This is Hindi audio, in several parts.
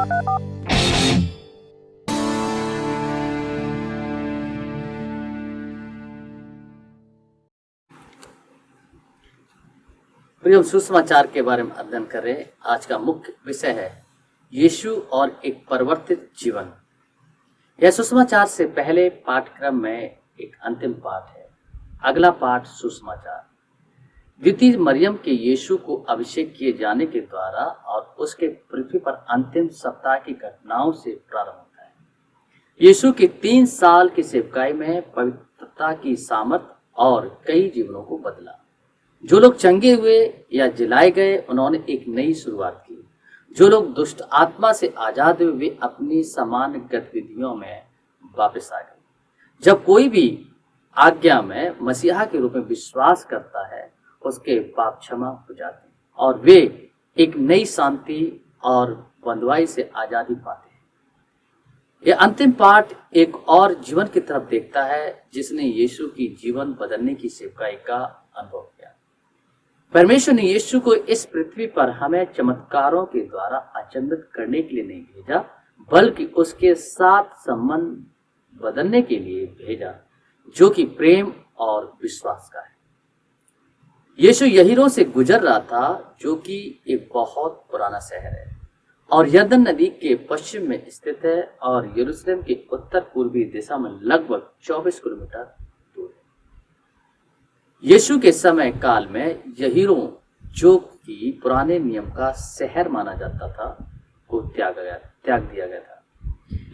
प्रिय सुसमाचार के बारे में अध्ययन कर रहे हैं। आज का मुख्य विषय है यीशु और एक परिवर्तित जीवन। यह सुसमाचार से पहले पाठ्यक्रम में एक अंतिम पाठ है। अगला पाठ सुसमाचार द्वितीय मरियम के यीशु को अभिषेक किए जाने के द्वारा और उसके पृथ्वी पर अंतिम सप्ताह की घटनाओं से प्रारंभ होता है। यीशु की 3 साल की सेवकाई में पवित्रता की सामर्थ और कई जीवनों को बदला। जो लोग चंगे हुए या जिलाए गए, उन्होंने एक नई शुरुआत की। जो लोग दुष्ट आत्मा से आजाद हुए, वे अपनी सामान्य गतिविधियों में वापस आ गए। जब कोई भी आज्ञा में मसीहा के रूप में विश्वास करता है, उसके पाप क्षमा हो जाते हैं और वे एक नई शांति और बंधुआई से आजादी पाते हैं। यह अंतिम पाठ एक और जीवन की तरफ देखता है जिसने यीशु की जीवन बदलने की सेवकाई का अनुभव किया। परमेश्वर ने यीशु को इस पृथ्वी पर हमें चमत्कारों के द्वारा अचंभित करने के लिए नहीं भेजा, बल्कि उसके साथ संबंध बदलने के लिए भेजा, जो कि प्रेम और विश्वास का है। यीशु यरीहो से गुजर रहा था, जो कि एक बहुत पुराना शहर है और यरदन नदी के पश्चिम में स्थित है और यरूशलेम के उत्तर पूर्वी दिशा में लगभग 24 किलोमीटर दूर है। यीशु के समय काल में यरीहो, जो कि पुराने नियम का शहर माना जाता था, को त्याग दिया गया था।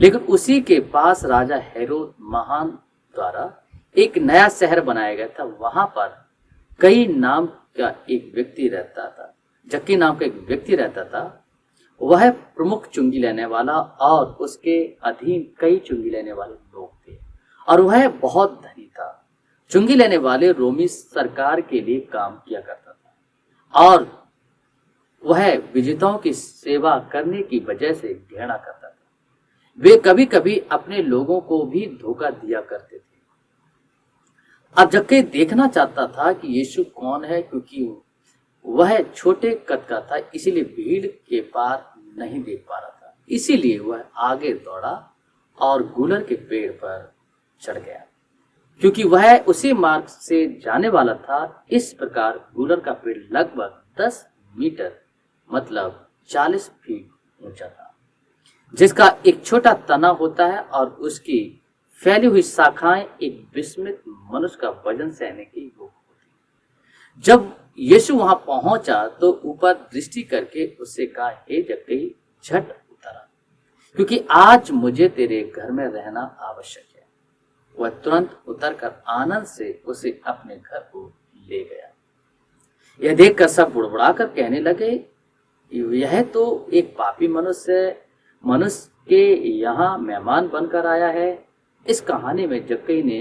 लेकिन उसी के पास राजा हेरोद महान द्वारा एक नया शहर बनाया गया था। वहां पर कई नाम का एक व्यक्ति रहता था, जक्की नाम का एक व्यक्ति रहता था। वह प्रमुख चुंगी लेने वाला और उसके अधीन कई चुंगी लेने वाले लोग थे और वह बहुत धनी था। चुंगी लेने वाले रोमी सरकार के लिए काम किया करता था और वह विजेताओं की सेवा करने की वजह से घृणा करता था। वे कभी कभी अपने लोगों को भी धोखा दिया करते थे। अब जक्कई देखना चाहता था कि यीशु कौन है, क्योंकि वह छोटे कद का था, इसीलिए भीड़ के पार नहीं देख पा रहा था। इसीलिए वह आगे दौड़ा और गूलर के पेड़ पर चढ़ गया, क्योंकि वह उसी मार्ग से जाने वाला था। इस प्रकार गूलर का पेड़ लगभग 10 मीटर मतलब 40 फीट ऊंचा था, जिसका एक छोटा तना होता है और उसकी फैली हुई शाखाएं एक विस्मित मनुष्य का वजन सहने की योग्य होती। जब यीशु वहां पहुंचा तो ऊपर दृष्टि करके उससे कहा, हे जक्कई, झट उतरा, क्योंकि आज मुझे तेरे घर में रहना आवश्यक है। वह तुरंत उतरकर आनंद से उसे अपने घर को ले गया। यह देखकर सब बुड़बुड़ाकर कहने लगे, यह तो एक पापी मनुष्य के यहाँ मेहमान बनकर आया है। इस कहानी में जक्कई ने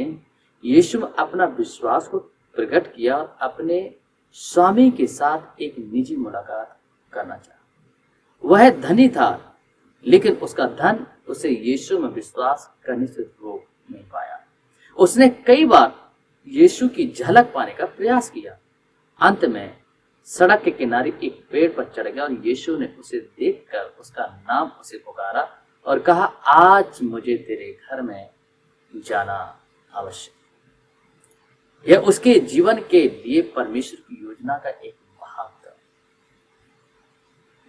यीशु में अपना विश्वास को प्रकट किया और अपने स्वामी के साथ एक निजी मुलाकात करना चाहा। वह धनी था, लेकिन उसका धन उसे यीशु में विश्वास करने से रोक नहीं पाया। उसने कई बार यीशु की झलक पाने का प्रयास किया। अंत में सड़क के किनारे एक पेड़ पर चढ़ गया और यीशु ने उसे देखकर उसका नाम उसे पुकारा और कहा, आज मुझे तेरे घर में जाना आवश्यक है। यह उसके जीवन के लिए परमेश्वर की योजना का एक भाग था।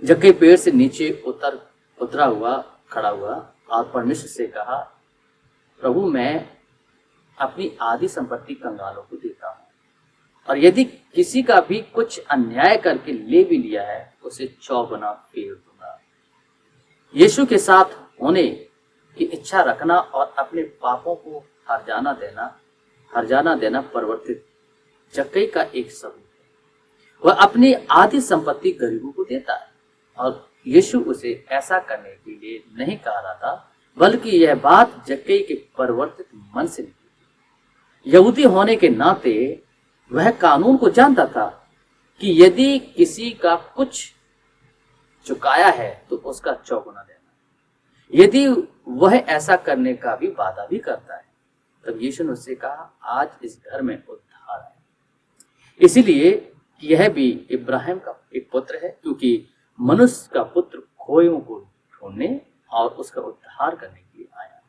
जक्कई पेड़ से नीचे खड़ा हुआ और परमेश्वर से कहा, प्रभु, मैं अपनी आधी संपत्ति कंगालों को देता हूं और यदि किसी का भी कुछ अन्याय करके ले भी लिया है, उसे 100 गुना फेर दूंगा। यीशु के साथ होने की इच्छा रखना और अपने पापों को हर जाना देना परिवर्तित जक्कई का एक सबूत है। वह अपनी आधी संपत्ति गरीबों को देता है और यीशु उसे ऐसा करने के लिए नहीं कह रहा था, बल्कि यह बात जक्कई के परिवर्तित मन से निकली। यहूदी होने के नाते वह कानून को जानता था कि यदि किसी का कुछ चुकाया है तो उसका 4 गुना देना। यदि वह ऐसा करने का भी वादा भी करता है, तब यीशु ने उससे कहा, आज इस घर में उद्धार है। इसीलिए यह भी इब्राहिम का एक पुत्र है, क्योंकि मनुष्य का पुत्र खोयों को ढूंढने और उसका उद्धार करने के लिए आया।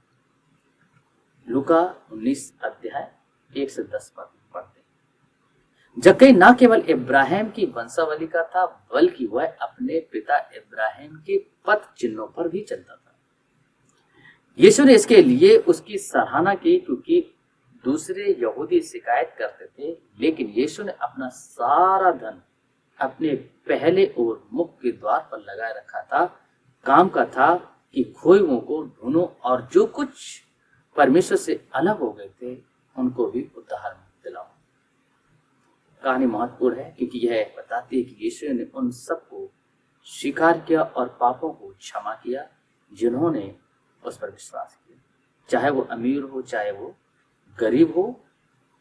लूका 19 अध्याय 1 से 10 पद पढ़ते हैं। जक्कई न केवल इब्राहिम की वंशावली का था, बल्कि वह अपने पिता इब्राहिम के पथ चिन्हों पर भी चलता था। यीशु ने इसके लिए उसकी सराहना की, क्योंकि दूसरे यहूदी शिकायत करते थे, लेकिन यीशु ने अपना सारा धन अपने पहले और मुख्य द्वार पर लगाए रखा था। काम का था कि खोए हुओं को ढूंढो और जो कुछ परमेश्वर से अलग हो गए थे उनको भी उद्धार दिलाओ। कहानी महत्वपूर्ण है क्योंकि यह बताती है कि यीशु ने उन सबको स्वीकार किया और पापों को क्षमा किया जिन्होंने उस पर विश्वास किया, चाहे वो अमीर हो, चाहे वो गरीब हो,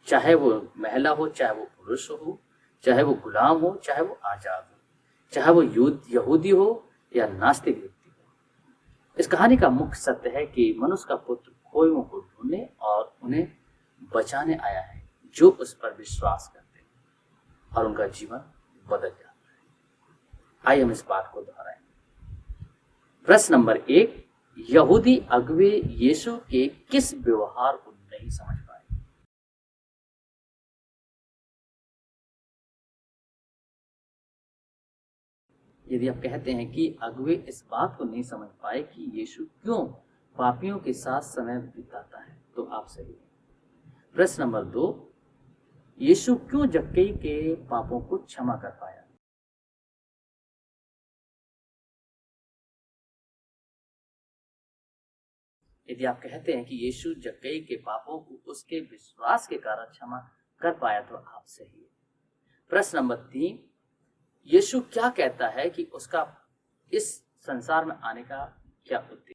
चाहे वो महिला हो, चाहे वो पुरुष हो, चाहे वो गुलाम हो, चाहे वो आजाद हो, चाहे वो यहूदी हो या नास्तिक व्यक्ति हो। इस कहानी का मुख्य सत्य है कि मनुष्य का पुत्र खोए हुओं को ढूंढने और उन्हें बचाने आया है, जो उस पर विश्वास करते हैं और उनका जीवन बदल जाता है। आइए हम इस बात को दोहराएं। प्रश्न नंबर 1, यहूदी अगुवे यीशु के किस व्यवहार को नहीं समझ पाए? यदि आप कहते हैं कि अगुवे इस बात को नहीं समझ पाए कि यीशु क्यों पापियों के साथ समय बिताता है, तो आप सही हैं। प्रश्न नंबर 2, यीशु क्यों जक्कई के पापों को क्षमा कर पाया? यदि आप कहते हैं कि यीशु जक्कई के पापों को उसके विश्वास के कारण क्षमा कर पाया, तो आप सही हैं। प्रश्न नंबर 3, यीशु क्या कहता है कि उसका इस संसार में आने का क्या उद्देश्य?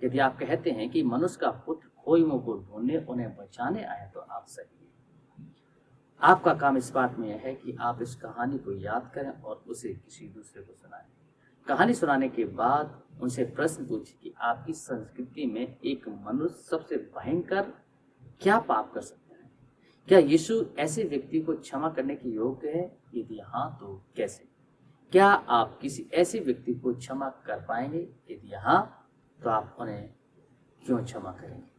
यदि आप कहते हैं कि मनुष्य का पुत्र खोए हुओं को ढूंढने उन्हें बचाने आया, तो आप सही हैं। आपका काम इस बात में है कि आप इस कहानी को याद करें और उसे किसी दूसरे को सुनाएं। कहानी सुनाने के बाद उनसे प्रश्न पूछें कि आपकी संस्कृति में एक मनुष्य सबसे भयंकर क्या पाप कर सकता है? क्या यीशु ऐसे व्यक्ति को क्षमा करने के योग्य है? यदि हाँ, तो कैसे? क्या आप किसी ऐसे व्यक्ति को क्षमा कर पाएंगे? यदि हाँ, तो आप उन्हें क्यों क्षमा करेंगे?